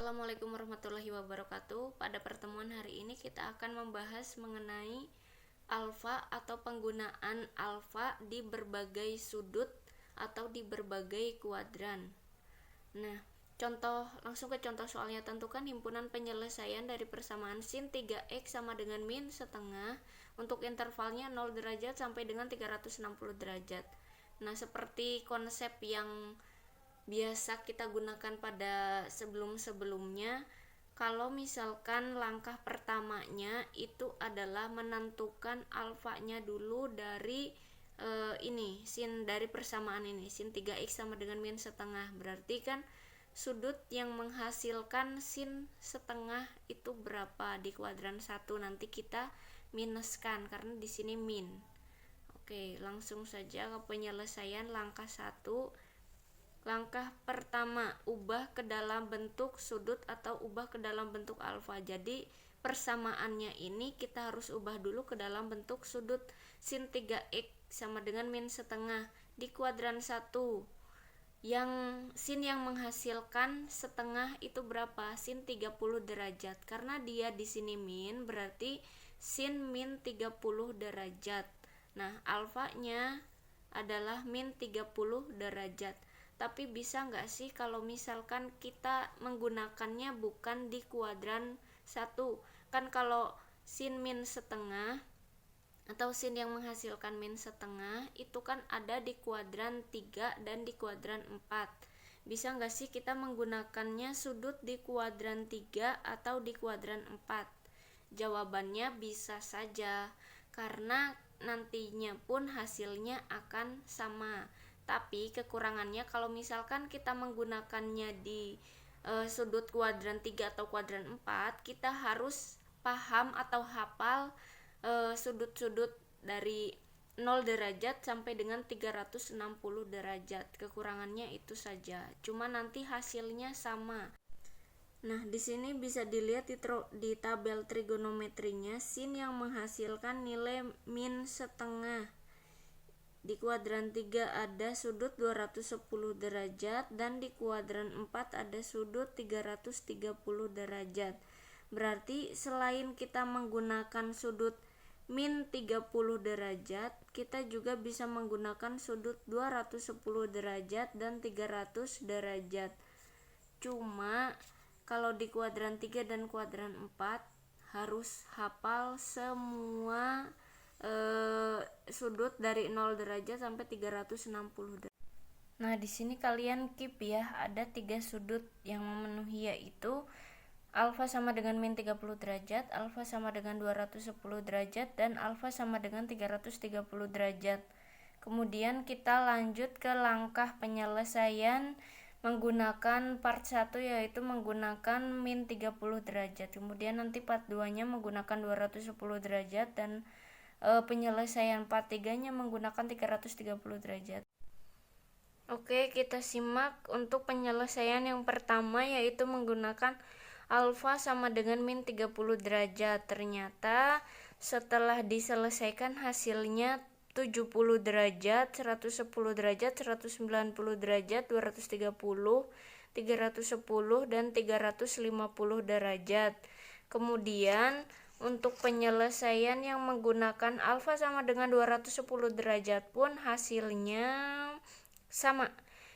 Assalamualaikum warahmatullahi wabarakatuh. Pada pertemuan hari ini kita akan membahas mengenai alfa atau penggunaan alfa di berbagai sudut atau di berbagai kuadran. Nah, langsung ke contoh soalnya. Tentukan himpunan penyelesaian dari persamaan sin 3x sama dengan min setengah untuk intervalnya 0 derajat sampai dengan 360 derajat. Nah, seperti konsep yang biasa kita gunakan pada sebelum-sebelumnya, kalau misalkan langkah pertamanya itu adalah menentukan alfanya dulu dari sin dari persamaan ini, sin 3x sama dengan min setengah. Berarti kan sudut yang menghasilkan sin setengah itu berapa di kuadran 1, nanti kita minuskan karena di sini min. Oke, langsung saja ke penyelesaian langkah 1. Langkah pertama, ubah ke dalam bentuk sudut atau ubah ke dalam bentuk alfa. Jadi persamaannya ini kita harus ubah dulu ke dalam bentuk sudut. Sin 3x sama dengan min setengah di kuadran 1. Yang sin yang menghasilkan setengah itu berapa? Sin 30 derajat. Karena dia di sini min, berarti sin min 30 derajat. Nah, alfanya adalah min 30 derajat. Tapi bisa nggak sih kalau misalkan kita menggunakannya bukan di kuadran 1? Kan kalau sin min setengah atau sin yang menghasilkan min setengah itu kan ada di kuadran 3 dan di kuadran 4. Bisa nggak sih kita menggunakannya sudut di kuadran 3 atau di kuadran 4? Jawabannya bisa saja, karena nantinya pun hasilnya akan sama. Tapi kekurangannya kalau misalkan kita menggunakannya di sudut kuadran 3 atau kuadran 4, kita harus paham atau hafal sudut-sudut dari 0 derajat sampai dengan 360 derajat. Kekurangannya itu saja. Cuma nanti hasilnya sama. Nah, di sini bisa dilihat di tabel trigonometrinya, sin yang menghasilkan nilai min setengah. Di kuadran 3 ada sudut 210 derajat dan di kuadran 4 ada sudut 330 derajat. Berarti selain kita menggunakan sudut min 30 derajat, kita juga bisa menggunakan sudut 210 derajat dan 300 derajat. Cuma kalau di kuadran 3 dan kuadran 4 harus hafal semua sudut dari 0 derajat sampai 360 derajat. Nah, di sini kalian keep ya, ada 3 sudut yang memenuhi, yaitu alfa sama dengan min 30 derajat, alfa sama dengan 210 derajat, dan alfa sama dengan 330 derajat. Kemudian kita lanjut ke langkah penyelesaian menggunakan part 1, yaitu menggunakan min 30 derajat. Kemudian nanti part 2-nya menggunakan 210 derajat dan penyelesaian part 3-nya menggunakan 330 derajat. Oke, kita simak untuk penyelesaian yang pertama, yaitu menggunakan alfa sama dengan min 30 derajat. Ternyata setelah diselesaikan hasilnya 70 derajat, 110 derajat, 190 derajat, 230, 310, dan 350 derajat. Kemudian untuk penyelesaian yang menggunakan alfa sama dengan 210 derajat pun hasilnya sama,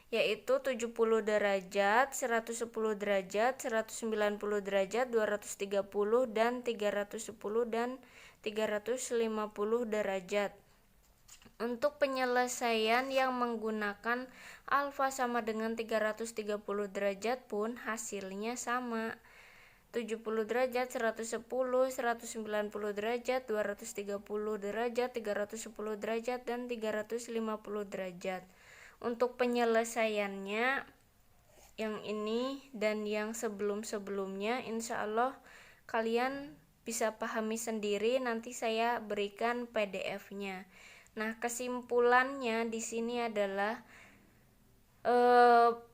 yaitu 70 derajat, 110 derajat, 190 derajat, 230, dan 310 dan 350 derajat. Untuk penyelesaian yang menggunakan alfa sama dengan 330 derajat pun hasilnya sama, 70 derajat, 110, 190 derajat, 230 derajat, 310 derajat, dan 350 derajat. Untuk penyelesaiannya yang ini dan yang sebelum-sebelumnya insya Allah kalian bisa pahami sendiri, nanti saya berikan PDF-nya. Nah, kesimpulannya di sini adalah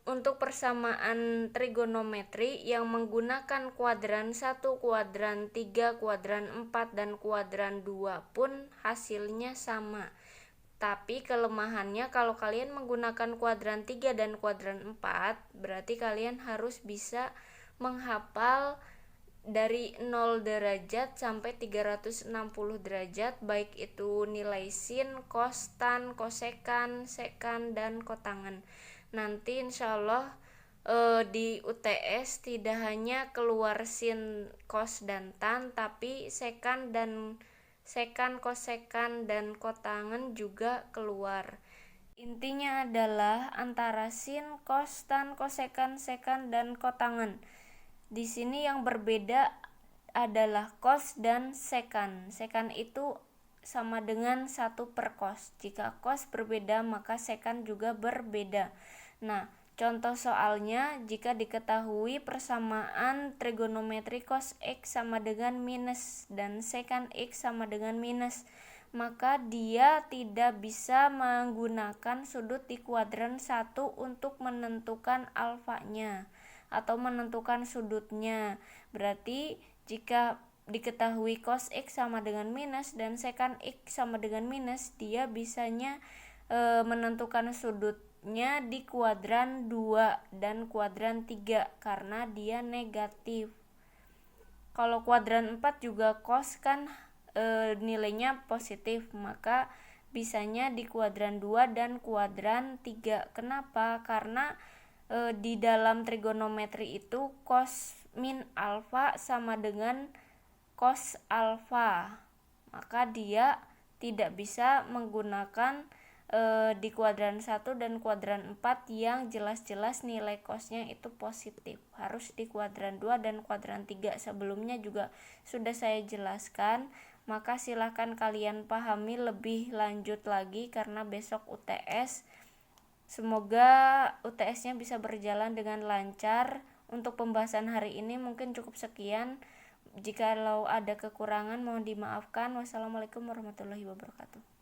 untuk persamaan trigonometri yang menggunakan kuadran 1, kuadran 3, kuadran 4, dan kuadran 2 pun hasilnya sama. Tapi kelemahannya kalau kalian menggunakan kuadran 3 dan kuadran 4, berarti kalian harus bisa menghafal dari 0 derajat sampai 360 derajat, baik itu nilai sin, cos, tan, kosekan, sekan, dan kotangan. Nanti insyaallah di UTS tidak hanya keluar sin, cos, dan tan, tapi sekan, kosekan, dan kotangan juga keluar. Intinya adalah antara sin, cos, tan, kosekan, sekan, dan kotangan. Di sini yang berbeda adalah cos dan sekan. Sekan itu sama dengan 1 per cos. Jika cos berbeda, maka sekan juga berbeda. Nah, contoh soalnya, jika diketahui persamaan trigonometri cos X sama dengan minus dan sekan X sama dengan minus, maka dia tidak bisa menggunakan sudut di kuadran 1 untuk menentukan alfanya atau menentukan sudutnya. Berarti jika diketahui cos X sama dengan minus dan sekan X sama dengan minus, dia bisanya menentukan sudutnya di kuadran 2 dan kuadran 3 karena dia negatif. Kalau kuadran 4 juga cos kan nilainya positif, maka bisanya di kuadran 2 dan kuadran 3. Kenapa? Karena di dalam trigonometri itu cos min alfa sama dengan cos alfa, maka dia tidak bisa menggunakan di kuadran 1 dan kuadran 4 yang jelas-jelas nilai cosnya itu positif. Harus di kuadran 2 dan kuadran 3. Sebelumnya juga sudah saya jelaskan, maka silahkan kalian pahami lebih lanjut lagi karena besok UTS. Semoga UTS-nya bisa berjalan dengan lancar. Untuk pembahasan hari ini mungkin cukup sekian. Jikalau ada kekurangan mohon dimaafkan. Wassalamualaikum warahmatullahi wabarakatuh.